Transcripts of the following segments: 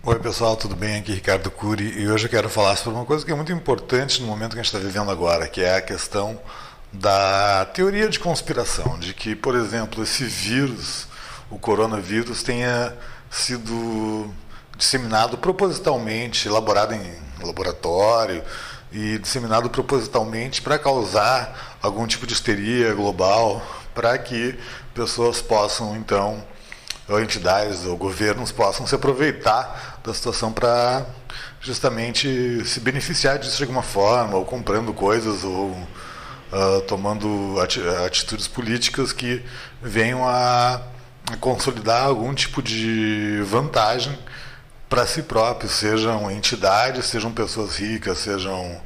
Oi pessoal, tudo bem? Aqui é Ricardo Cury e hoje eu quero falar sobre uma coisa que é muito importante no momento que a gente está vivendo agora, que é a questão da teoria de conspiração, de que, por exemplo, esse vírus, o coronavírus, tenha sido disseminado propositalmente, elaborado em laboratório e disseminado propositalmente para causar algum tipo de histeria global, para que pessoas possam, então, ou entidades ou governos possam se aproveitar da situação para justamente se beneficiar disso de alguma forma, ou comprando coisas, ou tomando atitudes políticas que venham a consolidar algum tipo de vantagem para si próprios, sejam entidades, sejam pessoas ricas, sejam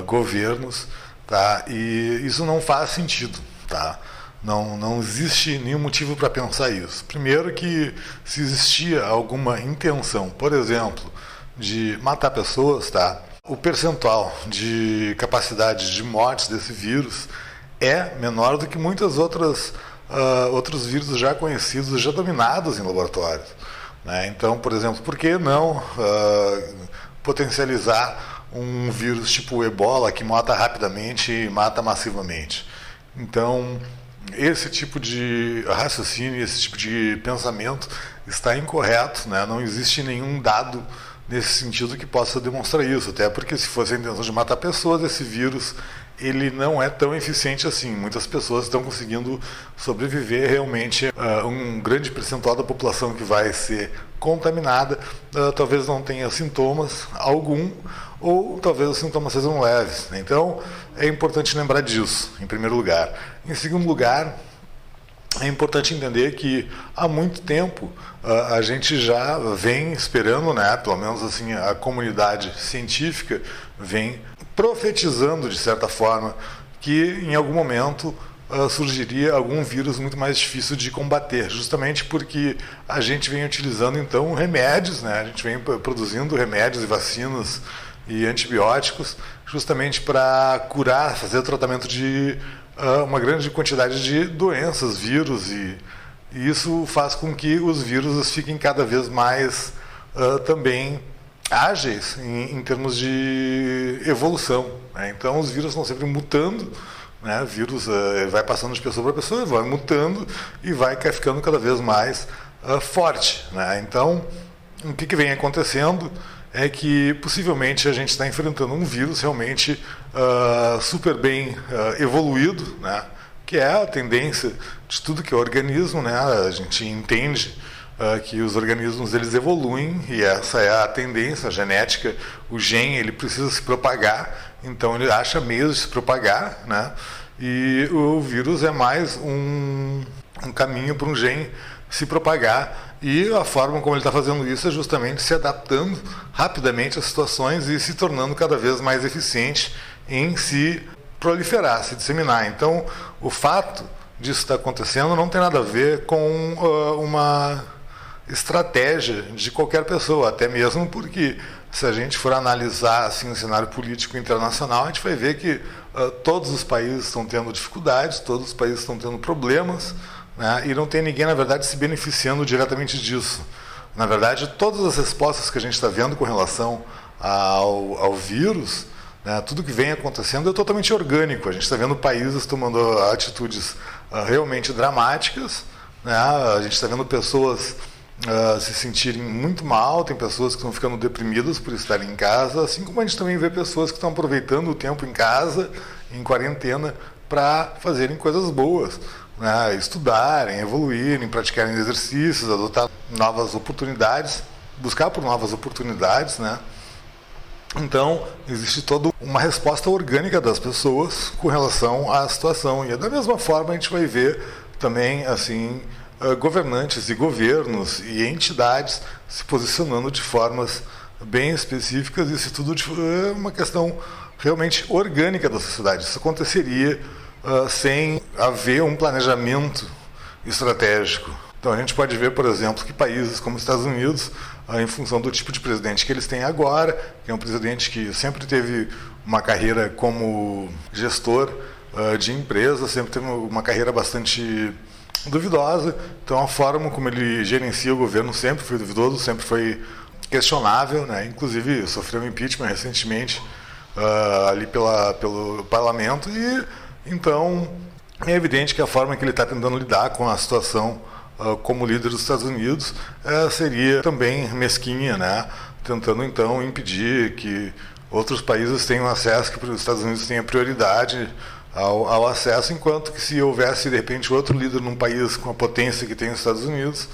governos, tá? E isso não faz sentido, tá? Não existe nenhum motivo para pensar isso. Primeiro que se existia alguma intenção, por exemplo, de matar pessoas, tá? O percentual de capacidade de morte desse vírus é menor do que muitas outros vírus já conhecidos, já dominados em laboratórios, né? Então, por exemplo, por que não potencializar um vírus tipo o Ebola, que mata rapidamente e mata massivamente? Então, esse tipo de raciocínio, esse tipo de pensamento está incorreto, né? Não existe nenhum dado nesse sentido que possa demonstrar isso, até porque se fosse a intenção de matar pessoas, esse vírus ele não é tão eficiente assim. Muitas pessoas estão conseguindo sobreviver realmente. Um grande percentual da população que vai ser contaminada talvez não tenha sintomas algum, ou talvez os sintomas sejam leves. Então, é importante lembrar disso, em primeiro lugar. Em segundo lugar, é importante entender que há muito tempo a gente já vem esperando, né, pelo menos assim, a comunidade científica vem profetizando, de certa forma, que em algum momento surgiria algum vírus muito mais difícil de combater, justamente porque a gente vem utilizando então remédios, né? A gente vem produzindo remédios e vacinas e antibióticos justamente para curar, fazer o tratamento de uma grande quantidade de doenças, vírus, e isso faz com que os vírus fiquem cada vez mais também ágeis em termos de evolução, né? Então os vírus estão sempre mutando, né? O vírus vai passando de pessoa para pessoa, vai mutando e vai ficando cada vez mais forte, né? Então, o que vem acontecendo é que possivelmente a gente está enfrentando um vírus realmente super bem evoluído, né? Que é a tendência de tudo que é organismo, né? A gente entende que os organismos eles evoluem e essa é a tendência genética. O gene ele precisa se propagar, então ele acha meios de se propagar, né? E o vírus é mais um caminho para um gene se propagar, e a forma como ele está fazendo isso é justamente se adaptando rapidamente às situações e se tornando cada vez mais eficiente em se proliferar, se disseminar. Então, o fato disso estar acontecendo não tem nada a ver com uma estratégia de qualquer pessoa, até mesmo porque se a gente for analisar assim, o cenário político internacional, a gente vai ver que todos os países estão tendo dificuldades, todos os países estão tendo problemas, né? E não tem ninguém, na verdade, se beneficiando diretamente disso. Na verdade, todas as respostas que a gente está vendo com relação ao vírus, né, tudo que vem acontecendo é totalmente orgânico. A gente está vendo países tomando atitudes realmente dramáticas, né? A gente está vendo pessoas se sentirem muito mal, tem pessoas que estão ficando deprimidas por estarem em casa, assim como a gente também vê pessoas que estão aproveitando o tempo em casa, em quarentena, para fazerem coisas boas, né? Estudarem, evoluírem, praticarem exercícios, adotar novas oportunidades, buscar por novas oportunidades, né? Então, existe toda uma resposta orgânica das pessoas com relação à situação. E da mesma forma a gente vai ver também, assim, governantes e governos e entidades se posicionando de formas bem específicas. Isso tudo é uma questão realmente orgânica da sociedade. Isso aconteceria sem haver um planejamento estratégico. Então a gente pode ver, por exemplo, que países como os Estados Unidos, em função do tipo de presidente que eles têm agora, que é um presidente que sempre teve uma carreira como gestor de empresa, sempre teve uma carreira bastante duvidosa. Então a forma como ele gerencia o governo sempre foi duvidoso, sempre foi questionável, né? Inclusive sofreu um impeachment recentemente ali pelo parlamento, e então é evidente que a forma que ele está tentando lidar com a situação como líder dos Estados Unidos seria também mesquinha, né? Tentando então impedir que outros países tenham acesso, que os Estados Unidos tenham prioridade ao acesso, enquanto que se houvesse de repente outro líder num país com a potência que tem os Estados Unidos,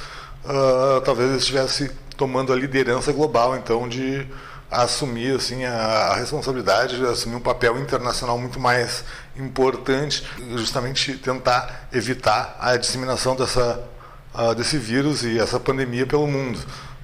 talvez ele estivesse tomando a liderança global, então, de assumir assim a responsabilidade, de assumir um papel internacional muito mais importante, justamente tentar evitar a disseminação desse vírus e essa pandemia pelo mundo.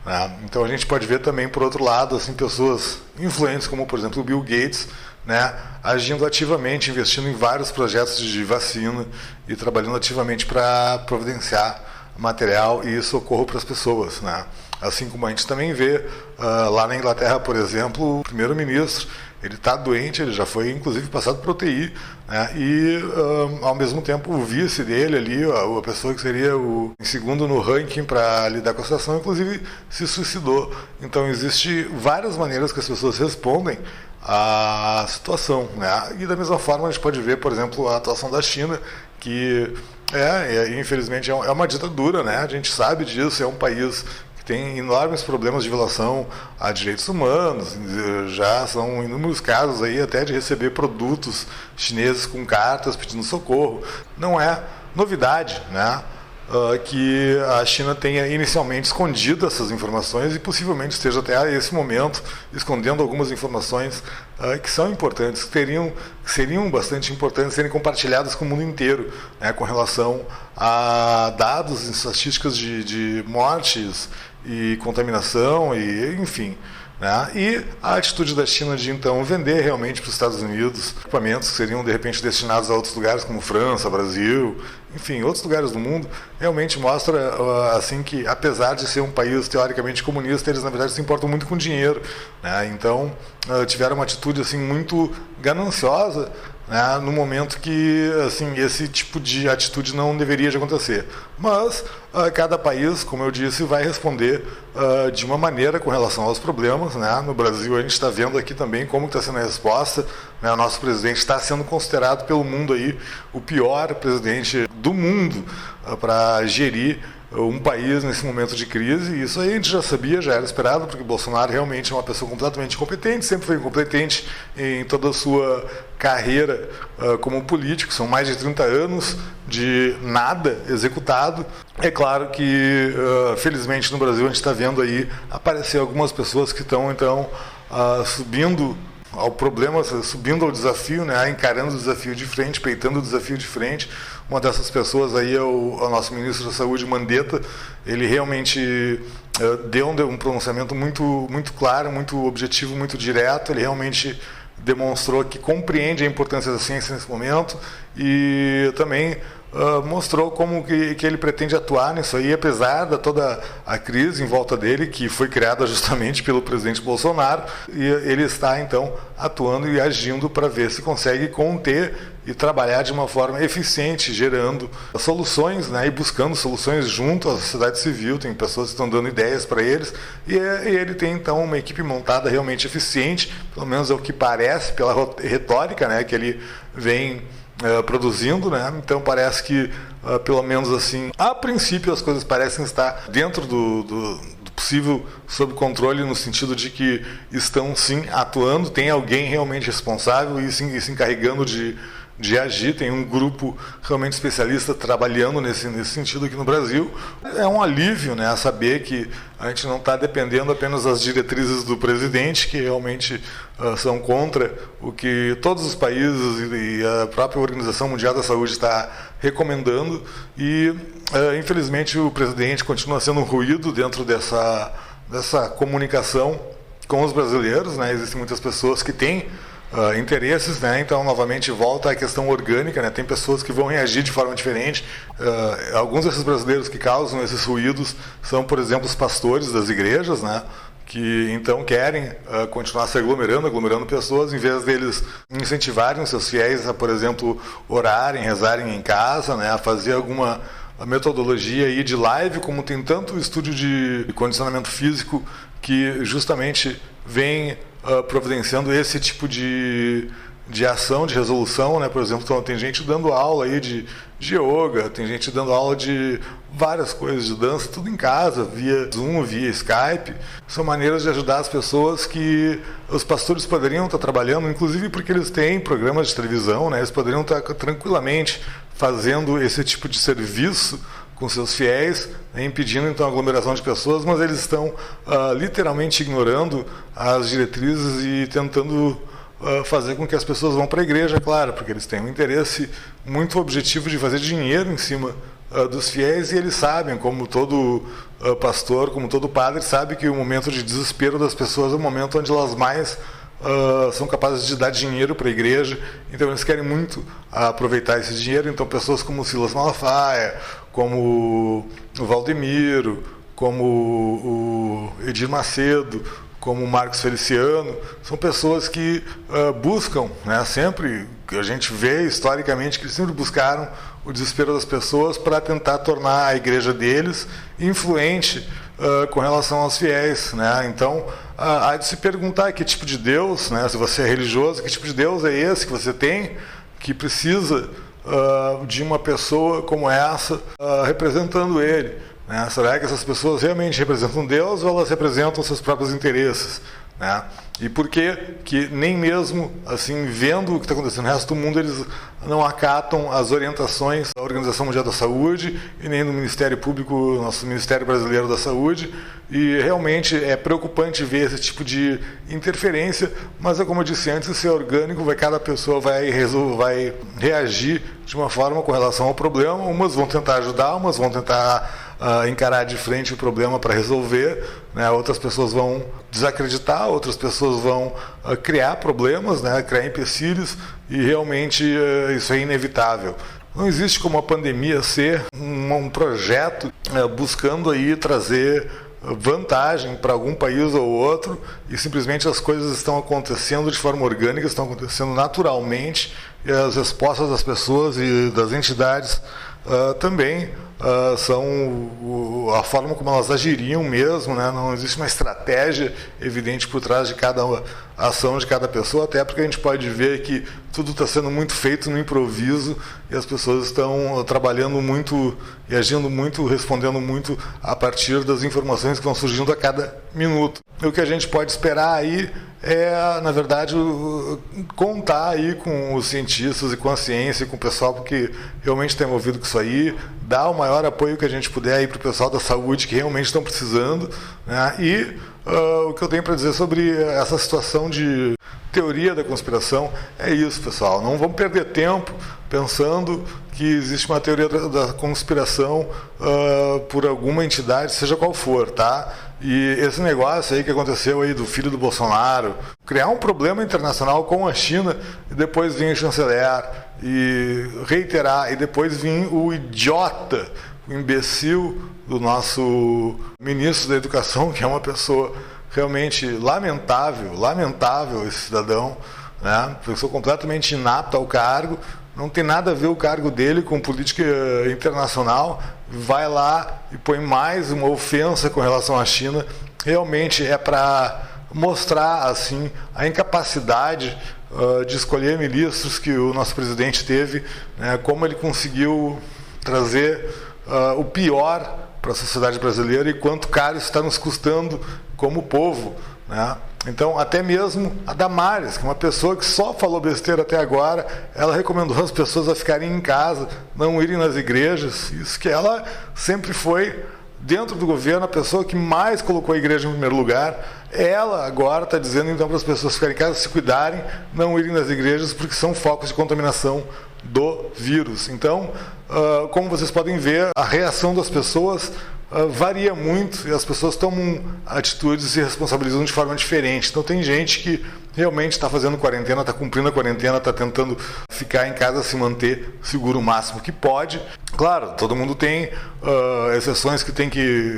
Né? Então a gente pode ver também, por outro lado, assim, pessoas influentes como, por exemplo, o Bill Gates, né, agindo ativamente, investindo em vários projetos de vacina e trabalhando ativamente para providenciar material e socorro para as pessoas, né? Assim como a gente também vê lá na Inglaterra, por exemplo, o primeiro-ministro, ele está doente, ele já foi inclusive passado por UTI, né? E ao mesmo tempo o vice dele ali, a pessoa que seria o em segundo no ranking para lidar com a situação, inclusive se suicidou. Então existe várias maneiras que as pessoas respondem à situação, né? E da mesma forma a gente pode ver, por exemplo, a atuação da China, que infelizmente é uma ditadura, né? A gente sabe disso, é um país que tem enormes problemas de violação a direitos humanos, já são inúmeros casos aí até de receber produtos chineses com cartas pedindo socorro. Não é novidade, né? Que a China tenha inicialmente escondido essas informações e possivelmente esteja até esse momento escondendo algumas informações que são importantes, que seriam bastante importantes serem compartilhadas com o mundo inteiro, né, com relação a dados e estatísticas de mortes e contaminação, e enfim. Né? E a atitude da China de então vender realmente para os Estados Unidos equipamentos que seriam de repente destinados a outros lugares como França, Brasil, enfim, outros lugares do mundo, realmente mostra assim que, apesar de ser um país teoricamente comunista, eles na verdade se importam muito com dinheiro, né? Então tiveram uma atitude assim muito gananciosa, né, no momento que assim, esse tipo de atitude não deveria de acontecer. Mas cada país, como eu disse, vai responder de uma maneira com relação aos problemas. Né? No Brasil, a gente está vendo aqui também como está sendo a resposta. Né? O nosso presidente está sendo considerado pelo mundo aí o pior presidente do mundo para gerir um país nesse momento de crise, e isso aí a gente já sabia, já era esperado, porque Bolsonaro realmente é uma pessoa completamente incompetente, sempre foi incompetente em toda a sua carreira como político, são mais de 30 anos de nada executado. É claro que, felizmente, no Brasil a gente está vendo aí aparecer algumas pessoas que estão, então, subindo ao problema, subindo ao desafio, né, encarando o desafio de frente, peitando o desafio de frente. Uma dessas pessoas aí é o nosso ministro da Saúde, Mandetta. Ele realmente deu um pronunciamento muito, muito claro, muito objetivo, muito direto. Ele realmente demonstrou que compreende a importância da ciência nesse momento e também mostrou como que ele pretende atuar nisso aí, apesar de toda a crise em volta dele, que foi criada justamente pelo presidente Bolsonaro, e ele está, então, atuando e agindo para ver se consegue conter e trabalhar de uma forma eficiente, gerando soluções, né, e buscando soluções junto à sociedade civil. Tem pessoas que estão dando ideias para eles, e ele tem, então, uma equipe montada realmente eficiente, pelo menos é o que parece, pela retórica, né, que ele vem produzindo, né? Então parece que, pelo menos assim, a princípio as coisas parecem estar dentro do possível sob controle, no sentido de que estão sim atuando, tem alguém realmente responsável e se encarregando de agir, tem um grupo realmente especialista trabalhando nesse sentido aqui no Brasil. É um alívio, né, saber que a gente não está dependendo apenas das diretrizes do presidente, que realmente são contra o que todos os países e a própria Organização Mundial da Saúde está recomendando, e infelizmente o presidente continua sendo um ruído dentro dessa comunicação com os brasileiros, né? Existem muitas pessoas que têm interesses, né? Então novamente volta à questão orgânica, né? Tem pessoas que vão reagir de forma diferente. Alguns desses brasileiros que causam esses ruídos são, por exemplo, os pastores das igrejas, né? Que então querem continuar se aglomerando pessoas, em vez deles incentivarem os seus fiéis a, por exemplo, orarem, rezarem em casa, né? A fazer alguma a metodologia aí de live, como tem tanto estúdio de condicionamento físico que justamente vem providenciando esse tipo de ação, de resolução, né? Por exemplo, então, tem gente dando aula aí de yoga, tem gente dando aula de várias coisas de dança, tudo em casa, via Zoom, via Skype. São maneiras de ajudar as pessoas que os pastores poderiam estar trabalhando, inclusive porque eles têm programas de televisão, né? Eles poderiam estar tranquilamente fazendo esse tipo de serviço com seus fiéis, né, impedindo então a aglomeração de pessoas, mas eles estão literalmente ignorando as diretrizes e tentando fazer com que as pessoas vão para a igreja, claro, porque eles têm um interesse muito objetivo de fazer dinheiro em cima dos fiéis, e eles sabem, como todo pastor, como todo padre, sabe que o momento de desespero das pessoas é o momento onde elas mais são capazes de dar dinheiro para a igreja, então eles querem muito aproveitar esse dinheiro. Então pessoas como Silas Malafaia, como o Valdemiro, como o Edir Macedo, como o Marcos Feliciano, são pessoas que buscam, né, sempre, a gente vê historicamente que eles sempre buscaram o desespero das pessoas para tentar tornar a igreja deles influente com relação aos fiéis, né? Então, há de se perguntar que tipo de Deus, né, se você é religioso, que tipo de Deus é esse que você tem, que precisa de uma pessoa como essa representando ele, né? Será que essas pessoas realmente representam Deus ou elas representam seus próprios interesses, né? E por que nem mesmo assim, vendo o que está acontecendo no resto do mundo, eles não acatam as orientações da Organização Mundial da Saúde e nem do Ministério Público, nosso Ministério Brasileiro da Saúde? E realmente é preocupante ver esse tipo de interferência, mas é como eu disse antes, isso é orgânico, cada pessoa vai reagir de uma forma com relação ao problema. Umas vão tentar ajudar, umas vão tentar encarar de frente o problema para resolver, né? Outras pessoas vão desacreditar, outras pessoas vão criar problemas, né? Criar empecilhos, e realmente isso é inevitável. Não existe como a pandemia ser um projeto buscando aí trazer vantagem para algum país ou outro, e simplesmente as coisas estão acontecendo de forma orgânica, estão acontecendo naturalmente, e as respostas das pessoas e das entidades também são a forma como elas agiriam mesmo, né? Não existe uma estratégia evidente por trás de cada ação de cada pessoa, até porque a gente pode ver que tudo está sendo muito feito no improviso e as pessoas estão trabalhando muito e agindo muito, respondendo muito a partir das informações que vão surgindo a cada minuto. E o que a gente pode esperar aí é, na verdade, contar aí com os cientistas e com a ciência e com o pessoal que realmente está envolvido com isso aí, dar o maior apoio que a gente puder aí para o pessoal da saúde que realmente estão precisando, né? E o que eu tenho para dizer sobre essa situação de teoria da conspiração é isso, pessoal. Não vamos perder tempo pensando que existe uma teoria da conspiração por alguma entidade, seja qual for, tá? E esse negócio aí que aconteceu aí do filho do Bolsonaro, criar um problema internacional com a China e depois vir o chanceler e reiterar, e depois vir o idiota, o imbecil do nosso ministro da Educação, que é uma pessoa realmente lamentável esse cidadão, né? Pessoa completamente inapta ao cargo, não tem nada a ver o cargo dele com política internacional, vai lá e põe mais uma ofensa com relação à China. Realmente é para mostrar assim a incapacidade de escolher ministros que o nosso presidente teve, né? Como ele conseguiu trazer o pior para a sociedade brasileira e quanto caro isso está nos custando como povo, né? Então, até mesmo a Damares, que é uma pessoa que só falou besteira até agora, ela recomendou as pessoas a ficarem em casa, não irem nas igrejas. Isso que ela sempre foi, dentro do governo, a pessoa que mais colocou a igreja em primeiro lugar. Ela agora está dizendo então para as pessoas ficarem em casa, se cuidarem, não irem nas igrejas, porque são focos de contaminação do vírus. Então, como vocês podem ver, a reação das pessoas varia muito e as pessoas tomam atitudes e se responsabilizam de forma diferente. Então tem gente que realmente está fazendo quarentena, está cumprindo a quarentena, está tentando ficar em casa, se manter seguro o máximo que pode. Claro, todo mundo tem exceções que tem que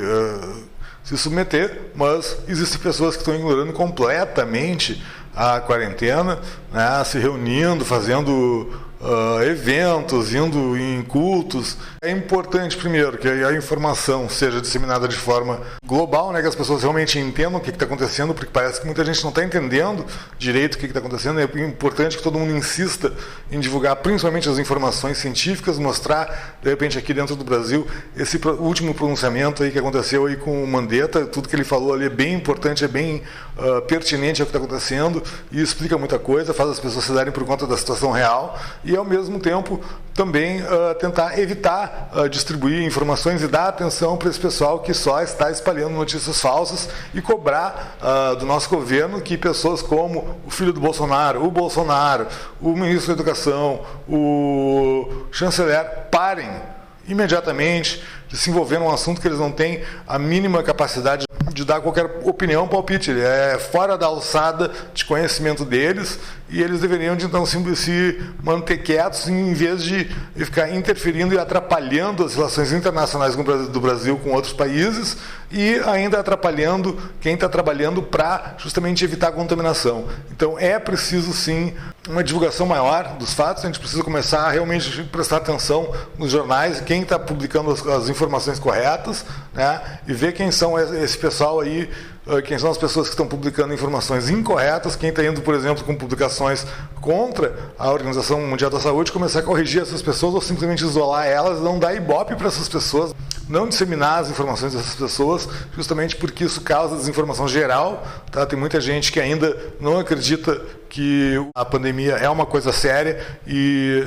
se submeter, mas existem pessoas que estão ignorando completamente a quarentena, né, se reunindo, fazendo eventos, indo em cultos. É importante, primeiro, que a informação seja disseminada de forma global, né, que as pessoas realmente entendam o que está acontecendo, porque parece que muita gente não está entendendo direito o que está acontecendo. É importante que todo mundo insista em divulgar principalmente as informações científicas, mostrar, de repente, aqui dentro do Brasil, esse último pronunciamento aí que aconteceu aí com o Mandetta. Tudo que ele falou ali é bem importante, é bem pertinente ao que está acontecendo e explica muita coisa, faz as pessoas se darem por conta da situação real e, ao mesmo tempo, também tentar evitar distribuir informações e dar atenção para esse pessoal que só está espalhando notícias falsas e cobrar do nosso governo que pessoas como o filho do Bolsonaro, o ministro da Educação, o chanceler parem imediatamente de se envolver num assunto que eles não têm a mínima capacidade de dar qualquer opinião, palpite. Ele é fora da alçada de conhecimento deles e eles deveriam, então, se manter quietos em vez de ficar interferindo e atrapalhando as relações internacionais do Brasil com outros países e ainda atrapalhando quem está trabalhando para justamente evitar a contaminação. Então, é preciso, sim, uma divulgação maior dos fatos. A gente precisa começar a realmente prestar atenção nos jornais, quem está publicando as informações corretas, né, e ver quem são esse pessoal aí, quem são as pessoas que estão publicando informações incorretas, quem está indo, por exemplo, com publicações contra a Organização Mundial da Saúde, começar a corrigir essas pessoas ou simplesmente isolar elas, não dar ibope para essas pessoas, não disseminar as informações dessas pessoas, justamente porque isso causa desinformação geral. Tá? Tem muita gente que ainda não acredita que a pandemia é uma coisa séria e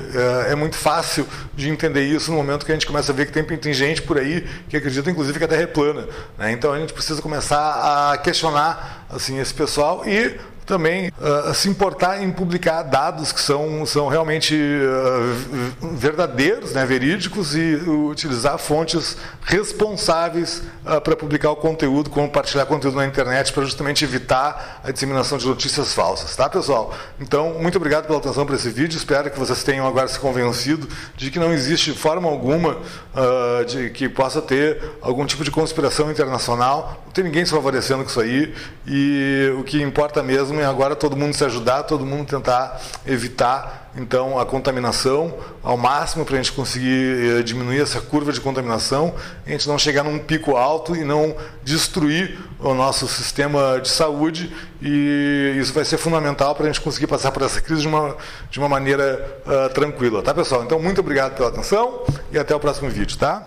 é muito fácil de entender isso no momento que a gente começa a ver que tem gente por aí que acredita, inclusive, que a Terra é plana. Né? Então a gente precisa começar a questionar assim, esse pessoal e também se importar em publicar dados que são realmente verdadeiros, né, verídicos, e utilizar fontes responsáveis para publicar o conteúdo, compartilhar conteúdo na internet, para justamente evitar a disseminação de notícias falsas, tá, pessoal? Então, muito obrigado pela atenção para esse vídeo. Espero que vocês tenham agora se convencido de que não existe forma alguma de que possa ter algum tipo de conspiração internacional. Não tem ninguém se favorecendo com isso aí, e o que importa mesmo é agora todo mundo se ajudar, todo mundo tentar evitar, então, a contaminação ao máximo para a gente conseguir diminuir essa curva de contaminação, a gente não chegar num pico alto e não destruir o nosso sistema de saúde, e isso vai ser fundamental para a gente conseguir passar por essa crise de uma maneira tranquila, tá, pessoal? Então, muito obrigado pela atenção e até o próximo vídeo, tá?